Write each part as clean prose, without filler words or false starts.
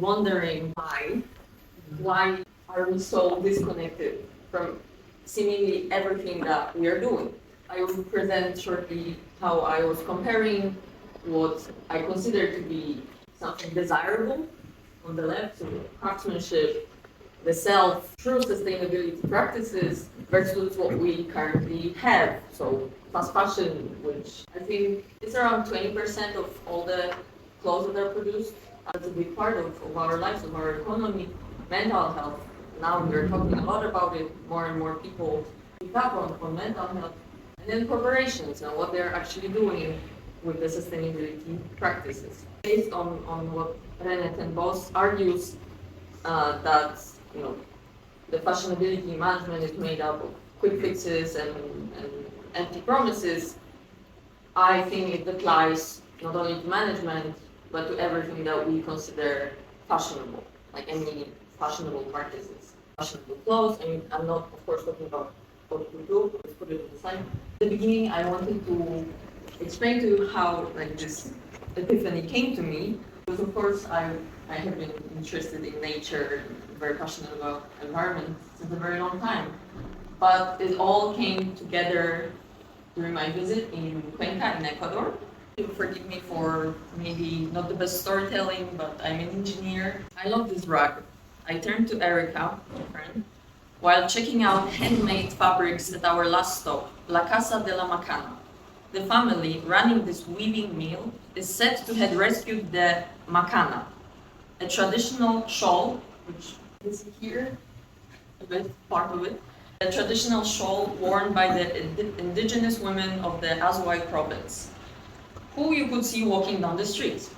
wondering why are we so disconnected from seemingly everything that we are doing. I will present shortly how I was comparing what I consider to be something desirable on the left, so craftsmanship, the self, true sustainability practices versus what we currently have. So fast fashion, which I think is around 20% of all the clothes that are produced. It's a big part of our lives, of our economy, mental health. Now we're talking a lot about it, more and more people pick up on mental health. And then corporations and what they're actually doing with the sustainability practices. Based on what René ten Bos argues, that the fashionability management is made up of quick fixes and empty promises, I think it applies not only to management, but to everything that we consider fashionable, like any fashionable practices. Fashionable clothes, I mean, I'm not, of course, talking about what we do, let's put it on the side. At the beginning, I wanted to explain to you how this epiphany came to me, because of course I have been interested in nature, very passionate about environment since a very long time. But it all came together during my visit in Cuenca in Ecuador. Forgive me for maybe not the best storytelling, but I'm an engineer. I love this rug. I turned to Erica, my friend, while checking out handmade fabrics at our last stop, La Casa de la Macana. The family running this weaving mill is said to have rescued the macana, a traditional shawl, which is here, a bit part of it, a traditional shawl worn by the indigenous women of the Azuay province, who you could see walking down the street.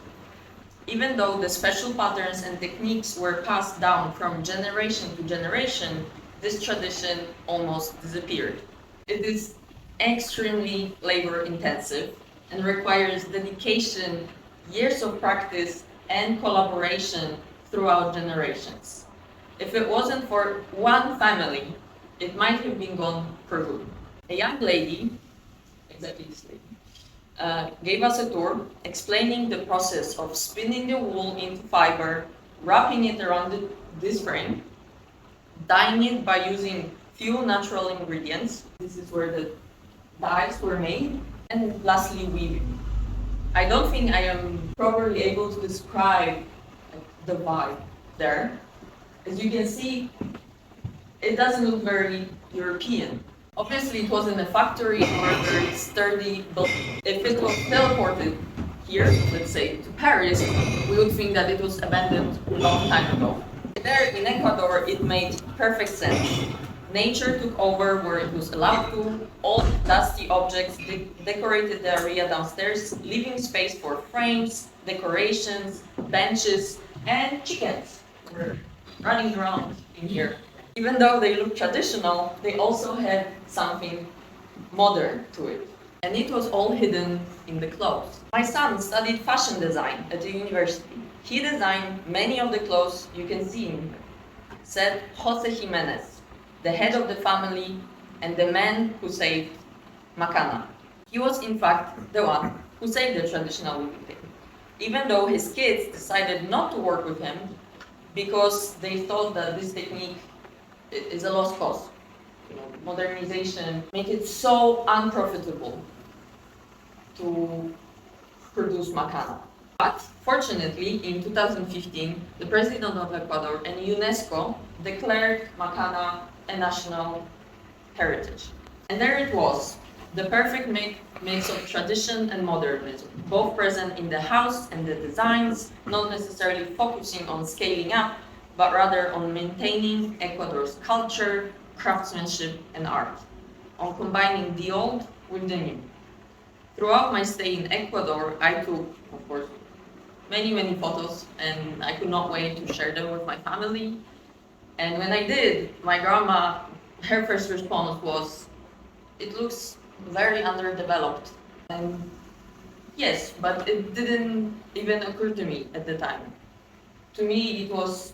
Even though the special patterns and techniques were passed down from generation to generation, this tradition almost disappeared. It is extremely labor intensive and requires dedication, years of practice, and collaboration throughout generations. If it wasn't for one family, it might have been gone for good. A young lady, exactly this lady, gave us a tour explaining the process of spinning the wool into fiber, wrapping it around this frame, dyeing it by using few natural ingredients. This is where the dyes were made, and lastly weaving. I don't think I am properly able to describe the vibe there. As you can see, it doesn't look very European. Obviously it was in a factory or a very sturdy building. If it was teleported here, let's say to Paris, we would think that it was abandoned a long time ago. There in Ecuador it made perfect sense. Nature took over where it was allowed to. Old dusty objects decorated the area downstairs, leaving space for frames, decorations, benches, and chickens were running around in here. Even though they look traditional, they also had something modern to it. And it was all hidden in the clothes. My son studied fashion design at the university. He designed many of the clothes you can see in here, said Jose Jimenez, the head of the family and the man who saved Macana. He was in fact the one who saved the traditional weaving technique, even though his kids decided not to work with him because they thought that this technique is a lost cause. Modernization made it so unprofitable to produce Macana. But fortunately, in 2015, the president of Ecuador and UNESCO declared Macana a national heritage. And there it was, the perfect mix of tradition and modernism, both present in the house and the designs, not necessarily focusing on scaling up, but rather on maintaining Ecuador's culture, craftsmanship, and art, on combining the old with the new. Throughout my stay in Ecuador, I took, of course, many photos, and I could not wait to share them with my family. And when I did, my grandma, her first response was, "It looks very underdeveloped." And yes, but it didn't even occur to me at the time. To me, it was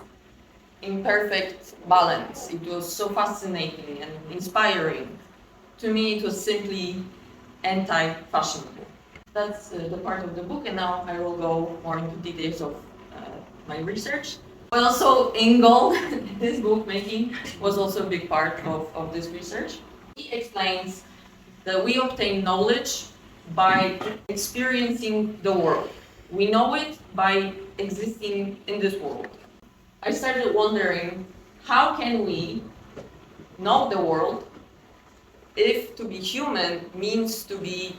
in perfect balance. It was so fascinating and inspiring. To me, it was simply anti-fashionable. That's the part of the book, and now I will go more into details of my research. Well, so Ingold, his book making was also a big part of this research. He explains that we obtain knowledge by experiencing the world. We know it by existing in this world. I started wondering, how can we know the world if to be human means to be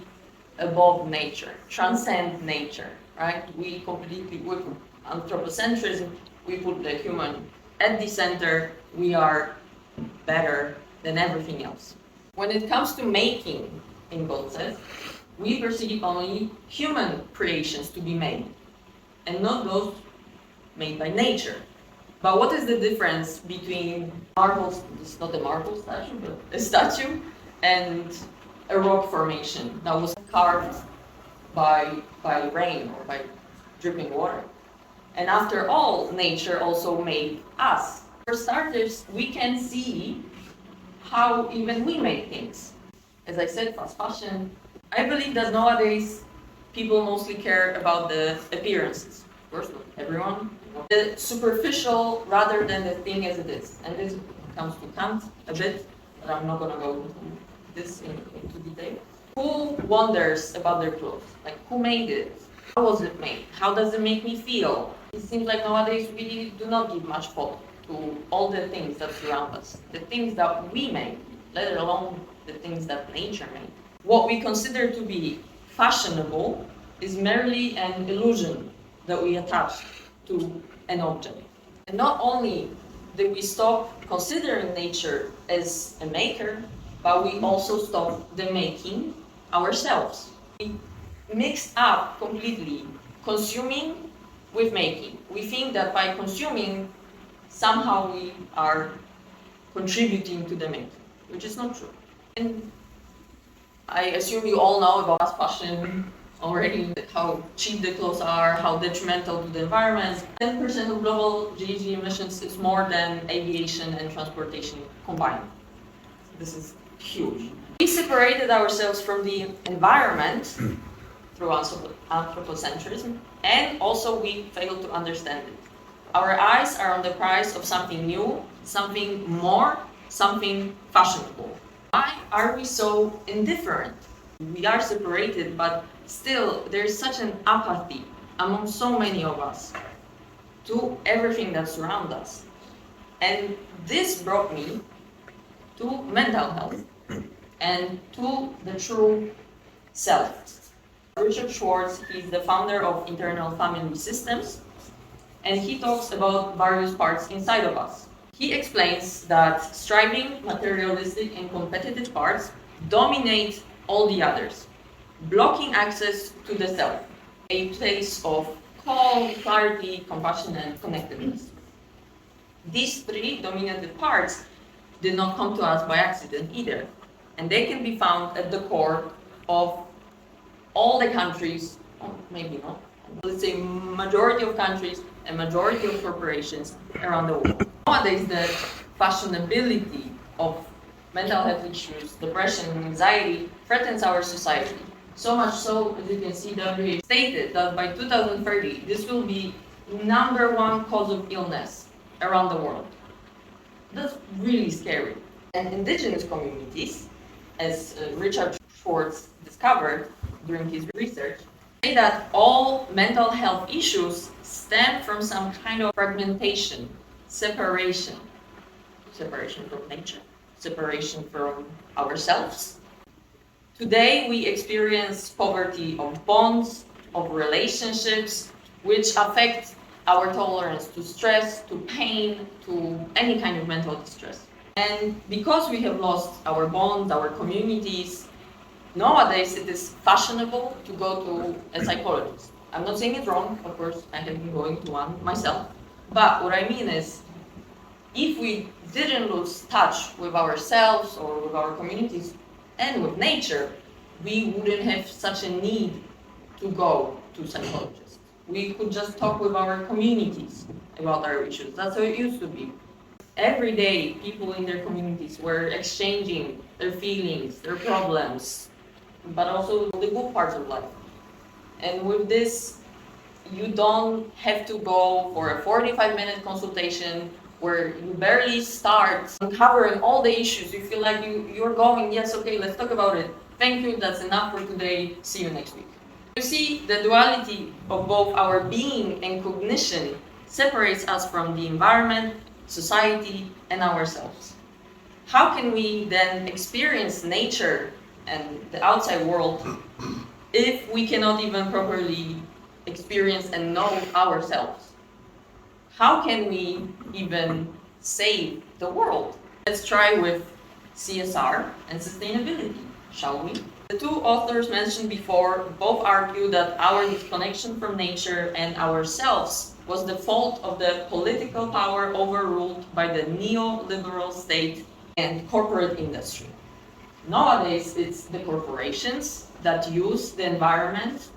above nature, transcend nature, right? We completely, with anthropocentrism, we put the human at the center, we are better than everything else. When it comes to making, Ingold says, we perceive only human creations to be made, and not those made by nature. But what is the difference between marble, it's not a marble statue, but a statue, and a rock formation that was carved by rain or by dripping water? And after all, nature also made us. For starters, we can see how even we make things. As I said, fast fashion. I believe that nowadays people mostly care about the appearances. Of course, not everyone. The superficial rather than the thing as it is. And this comes to Kant a bit, but I'm not going to go into this into detail. Who wonders about their clothes? Like, who made it? How was it made? How does it make me feel? It seems like nowadays we do not give much thought to all the things that surround us, the things that we make, let alone the things that nature made. What we consider to be fashionable is merely an illusion that we attach to an object. And not only do we stop considering nature as a maker, but we also stop the making ourselves. We mix up completely consuming with making. We think that by consuming, somehow we are contributing to the making, which is not true. And I assume you all know about fast fashion already, how cheap the clothes are, how detrimental to the environment. 10% of global GHG emissions is more than aviation and transportation combined. This is huge. We separated ourselves from the environment through anthropocentrism, and also we failed to understand it. Our eyes are on the price of something new, something more, something fashionable. Why are we so indifferent? We are separated, but still there's such an apathy among so many of us to everything that surrounds us. And this brought me to mental health and to the true self. Richard Schwartz, he's the founder of Internal Family Systems, and he talks about various parts inside of us. He explains that striving, materialistic, and competitive parts dominate all the others, blocking access to the self, a place of calm, clarity, compassion, and connectedness. These three dominant parts did not come to us by accident either, and they can be found at the core of all the countries, maybe not, let's say majority of countries and majority of corporations around the world. Nowadays, the fashionability of mental health issues, depression, and anxiety threatens our society. So much so, as you can see, WHO stated that by 2030, this will be #1 cause of illness around the world. That's really scary. And indigenous communities, as Richard Schwartz discovered during his research, say that all mental health issues stem from some kind of fragmentation, separation from nature, separation from ourselves. Today we experience poverty of bonds, of relationships, which affect our tolerance to stress, to pain, to any kind of mental distress. And because we have lost our bonds, our communities, nowadays it is fashionable to go to a psychologist. I'm not saying it's wrong, of course, I have been going to one myself. But what I mean is, if we didn't lose touch with ourselves or with our communities and with nature, we wouldn't have such a need to go to psychologists. We could just talk with our communities about our issues. That's how it used to be. Every day, people in their communities were exchanging their feelings, their problems, but also the good parts of life. And with this you don't have to go for a 45-minute consultation where you barely start uncovering all the issues. You feel like you're going, yes, okay, let's talk about it. Thank you, that's enough for today. See you next week. You see, the duality of both our being and cognition separates us from the environment, society, and ourselves. How can we then experience nature and the outside world if we cannot even properly experience and know ourselves? How can we even save the world? Let's try with CSR and sustainability, shall we? The two authors mentioned before both argue that our disconnection from nature and ourselves was the fault of the political power overruled by the neoliberal state and corporate industry. Nowadays, it's the corporations that use the environment,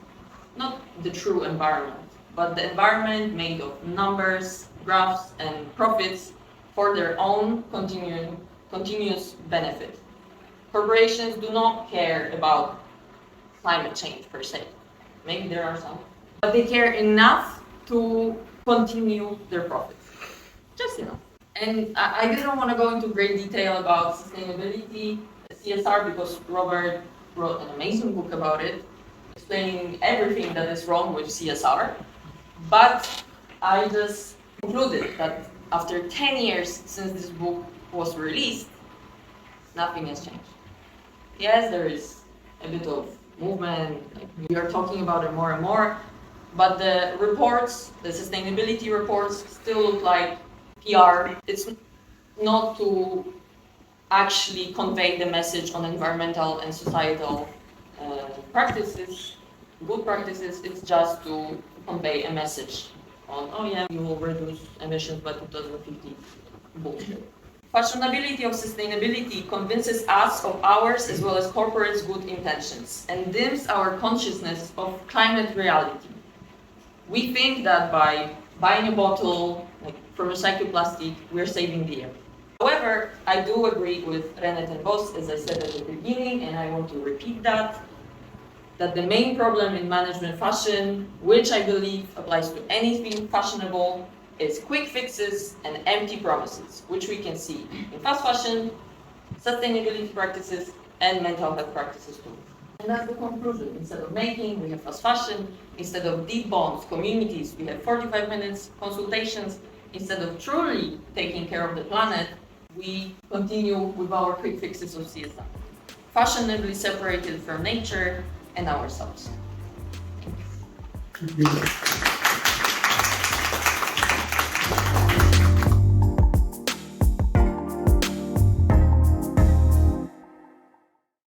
not the true environment, but the environment made of numbers, graphs, and profits for their own continuous benefit. Corporations do not care about climate change per se. Maybe there are some. But they care enough to continue their profits. Just enough. And I didn't want to go into great detail about sustainability, CSR, because Robert wrote an amazing book about it, explaining everything that is wrong with CSR. But I just concluded that after 10 years since this book was released, nothing has changed. Yes, there is a bit of movement, like we are talking about it more and more, but the reports, the sustainability reports, still look like PR. It's not to actually convey the message on environmental and societal practices, good practices. It's just to convey a message on, oh yeah, you will reduce emissions by 2050. Bullshit. Fashionability of sustainability convinces us of ours as well as corporates' good intentions and dims our consciousness of climate reality. We think that by buying a bottle from recycled plastic, we're saving the air. However, I do agree with René and Boss, as I said at the beginning, and I want to repeat that the main problem in management fashion, which I believe applies to anything fashionable, is quick fixes and empty promises, which we can see in fast fashion, sustainability practices, and mental health practices too. And that's the conclusion. Instead of making, we have fast fashion. Instead of deep bonds, communities, we have 45 minutes consultations. Instead of truly taking care of the planet, we continue with our quick fixes of CSR. Fashionably separated from nature and ourselves. Thank you.